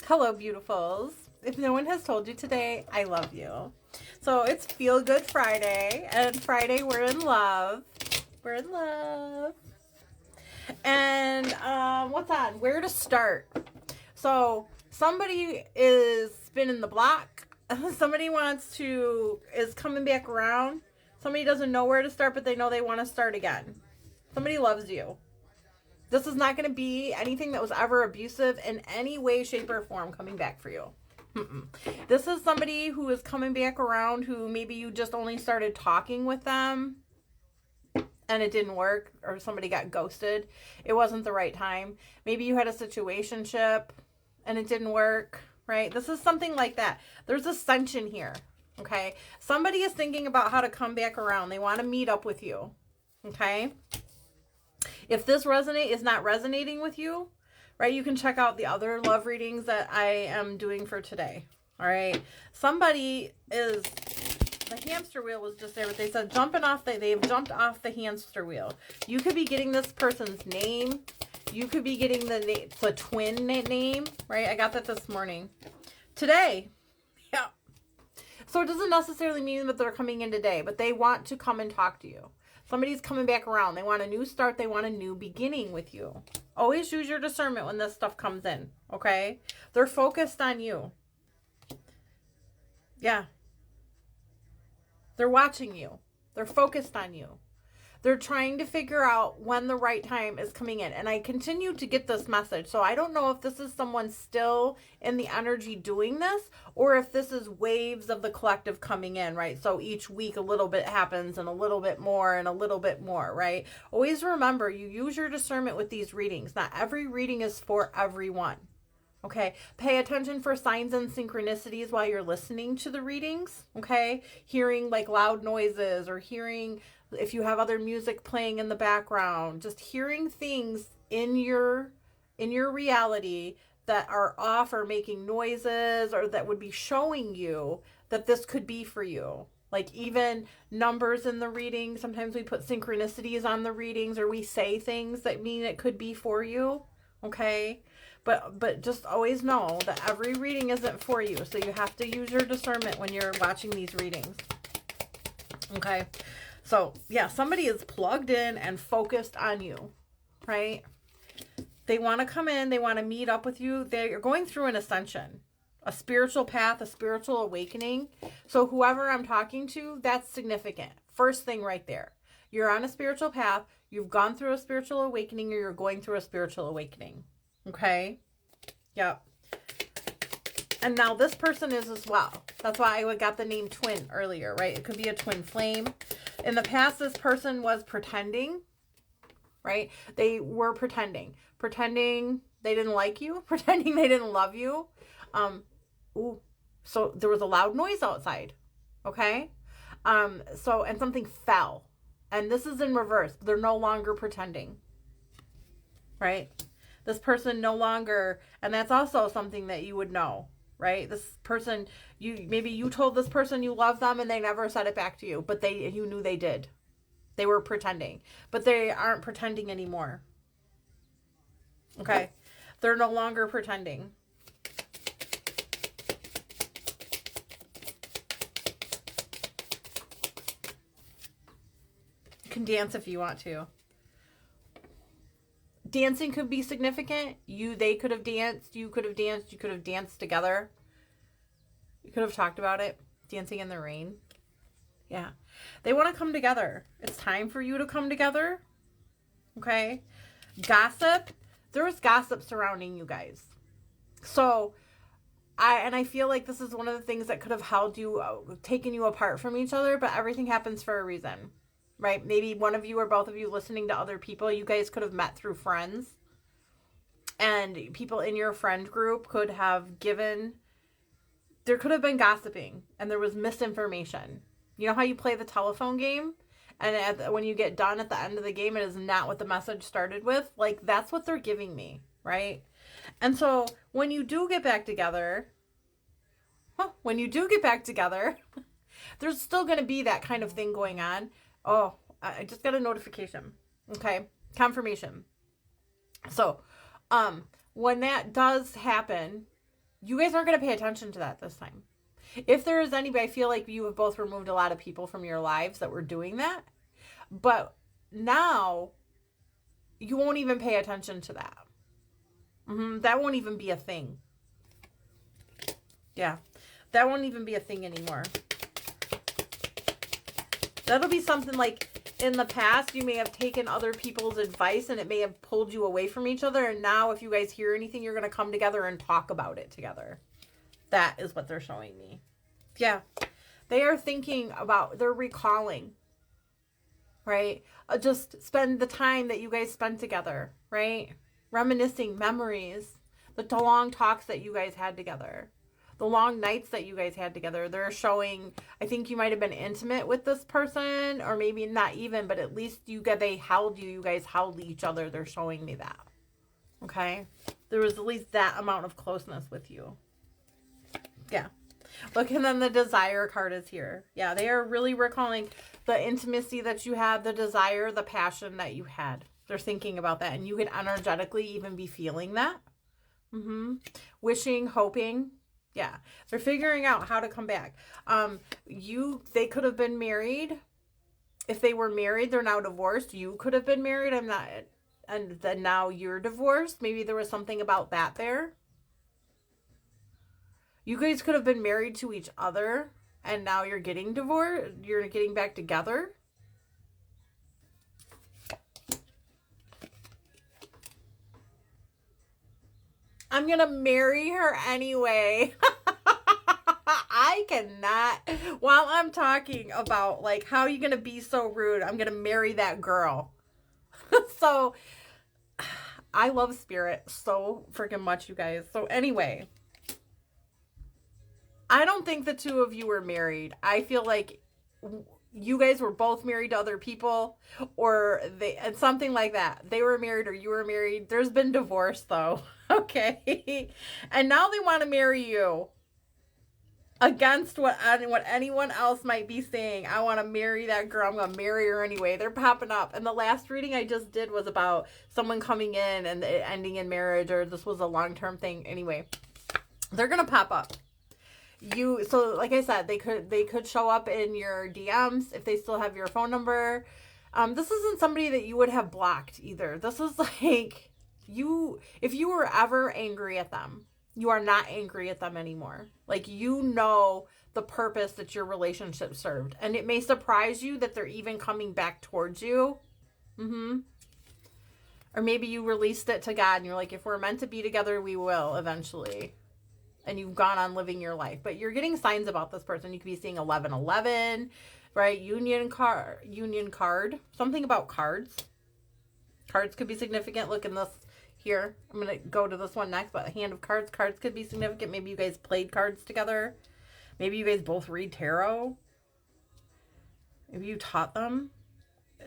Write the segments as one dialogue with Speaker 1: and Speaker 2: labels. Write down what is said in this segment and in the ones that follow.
Speaker 1: Hello, beautifuls. If no one has told you today, I love you. So it's Feel Good Friday, and Friday we're in love. We're in love. And what's on? Where to start? So somebody is spinning the block. Somebody is coming back around. Somebody doesn't know where to start, but they know they want to start again. Somebody loves you. This is not going to be anything that was ever abusive in any way, shape, or form coming back for you. This is somebody who is coming back around who maybe you just only started talking with them and it didn't work, or somebody got ghosted. It wasn't the right time. Maybe you had a situationship and it didn't work, right? This is something like that. There's ascension here, okay? Somebody is thinking about how to come back around. They want to meet up with you, okay? If this is not resonating with you, right, you can check out the other love readings that I am doing for today. All right. The hamster wheel was just there, but they said they've jumped off the hamster wheel. You could be getting this person's name. You could be getting the twin name, right? I got that this morning. Today. Yeah. So it doesn't necessarily mean that they're coming in today, but they want to come and talk to you. Somebody's coming back around. They want a new start. They want a new beginning with you. Always use your discernment when this stuff comes in, okay? They're focused on you. Yeah. They're watching you. They're focused on you. They're trying to figure out when the right time is coming in. And I continue to get this message. So I don't know if this is someone still in the energy doing this, or if this is waves of the collective coming in, right? So each week a little bit happens and a little bit more and a little bit more, right? Always remember, you use your discernment with these readings. Not every reading is for everyone. Okay, pay attention for signs and synchronicities while you're listening to the readings, okay? Hearing like loud noises, or hearing if you have other music playing in the background, just hearing things in your reality that are off or making noises, or that would be showing you that this could be for you. Like even numbers in the reading, sometimes we put synchronicities on the readings, or we say things that mean it could be for you, okay? But just always know that every reading isn't for you. So you have to use your discernment when you're watching these readings. Okay. So yeah, somebody is plugged in and focused on you, right? They want to come in. They want to meet up with you. They're going through an ascension, a spiritual path, a spiritual awakening. So whoever I'm talking to, that's significant. First thing right there. You're on a spiritual path. You've gone through a spiritual awakening, or you're going through a spiritual awakening. Okay. Yep. And now this person is as well. That's why I got the name twin earlier, right? It could be a twin flame. In the past, this person was pretending, right? They were pretending they didn't like you, pretending they didn't love you. So there was a loud noise outside. Okay. And something fell, and this is in reverse. They're no longer pretending, right? This person no longer, and that's also something that you would know, right? This person, maybe you told this person you love them and they never said it back to you, but you knew they did. They were pretending, but they aren't pretending anymore. Okay. They're no longer pretending. You can dance if you want to. Dancing could be significant. They could have danced. You could have danced. You could have danced together. You could have talked about it. Dancing in the rain. Yeah. They want to come together. It's time for you to come together. Okay. Gossip. There was gossip surrounding you guys. So, I feel like this is one of the things that could have held you, taken you apart from each other, but everything happens for a reason. Right? Maybe one of you or both of you listening to other people, you guys could have met through friends. And people in your friend group could have there could have been gossiping, and there was misinformation. You know how you play the telephone game? And when you get done at the end of the game, it is not what the message started with. Like, that's what they're giving me, right? And so when you do get back together, there's still going to be that kind of thing going on. Oh, I just got a notification. Okay. Confirmation. So, when that does happen, You guys aren't going to pay attention to that this time. If there is anybody, I feel like you have both removed a lot of people from your lives that were doing that. But now you won't even pay attention to that. That won't even be a thing. Yeah, that won't even be a thing anymore. That'll be something like in the past, you may have taken other people's advice and it may have pulled you away from each other. And now if you guys hear anything, you're going to come together and talk about it together. That is what they're showing me. Yeah. They are thinking about, they're recalling, right? Just spend the time that you guys spent together, right? Reminiscing memories, the long talks that you guys had together, the long nights that you guys had together. They're showing, I think you might have been intimate with this person, or maybe not even, but at least they held you. You guys held each other. They're showing me that. Okay? There was at least that amount of closeness with you. Yeah. Look, and then the desire card is here. Yeah, they are really recalling the intimacy that you had, the desire, the passion that you had. They're thinking about that. And you could energetically even be feeling that. Wishing, hoping. Yeah. They're figuring out how to come back. They could have been married. If they were married, they're now divorced. You could have been married. And then now you're divorced. Maybe there was something about that there. You guys could have been married to each other and now you're getting divorced. You're getting back together. I'm going to marry her anyway. I cannot, while I'm talking about like, how are you going to be so rude? I'm going to marry that girl. So I love spirit so freaking much, you guys. So anyway, I don't think the two of you were married. I feel like you guys were both married to other people, or and something like that. They were married or you were married. There's been divorce though. Okay. And now they want to marry you against what anyone else might be saying. I want to marry that girl. I'm going to marry her anyway. They're popping up. And the last reading I just did was about someone coming in and it ending in marriage, or this was a long-term thing. Anyway, they're going to pop up. So like I said, they could show up in your DMs if they still have your phone number. This isn't somebody that you would have blocked either. This is like if you were ever angry at them, you are not angry at them anymore. Like, you know the purpose that your relationship served. And it may surprise you that they're even coming back towards you. Or maybe you released it to God and you're like, if we're meant to be together, we will eventually. And you've gone on living your life. But you're getting signs about this person. You could be seeing 1111, right? Union card. Something about cards. Cards could be significant. Look in this here. I'm going to go to this one next. But a hand of cards. Cards could be significant. Maybe you guys played cards together. Maybe you guys both read tarot. Maybe you taught them.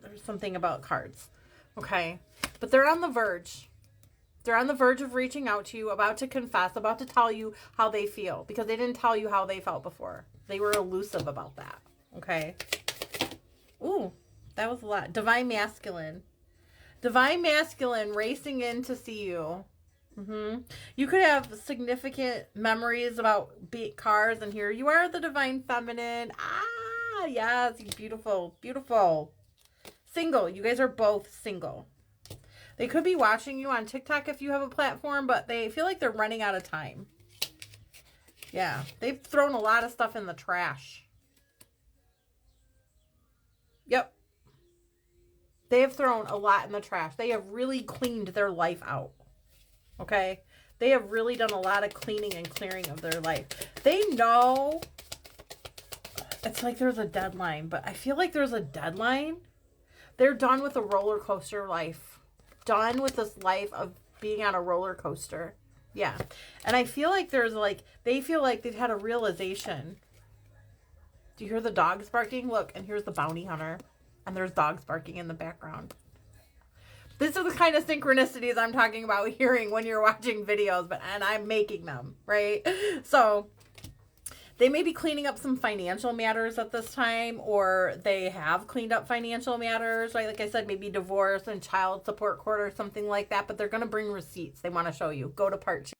Speaker 1: There's something about cards. Okay. But they're on the verge. They're on the verge of reaching out to you, about to confess, about to tell you how they feel. Because they didn't tell you how they felt before. They were elusive about that. Okay. Ooh, that was a lot. Divine Masculine. Divine Masculine racing in to see you. You could have significant memories about cars, and here you are, the Divine Feminine. Ah, yes, beautiful, beautiful. Single. You guys are both single. They could be watching you on TikTok if you have a platform, but they feel like they're running out of time. Yeah, they've thrown a lot of stuff in the trash. Yep. They have thrown a lot in the trash. They have really cleaned their life out. Okay? They have really done a lot of cleaning and clearing of their life. They know it's like there's a deadline, but I feel like there's a deadline. They're done with a roller coaster life. Done with this life of being on a roller coaster. Yeah. And I feel like they feel like they've had a realization. Do you hear the dogs barking? Look, and here's the bounty hunter. And there's dogs barking in the background. These are the kind of synchronicities I'm talking about hearing when you're watching videos, and I'm making them, right? So they may be cleaning up some financial matters at this time, or they have cleaned up financial matters, right? Like I said, maybe divorce and child support court or something like that, but they're going to bring receipts. They want to show you. Go to part 2.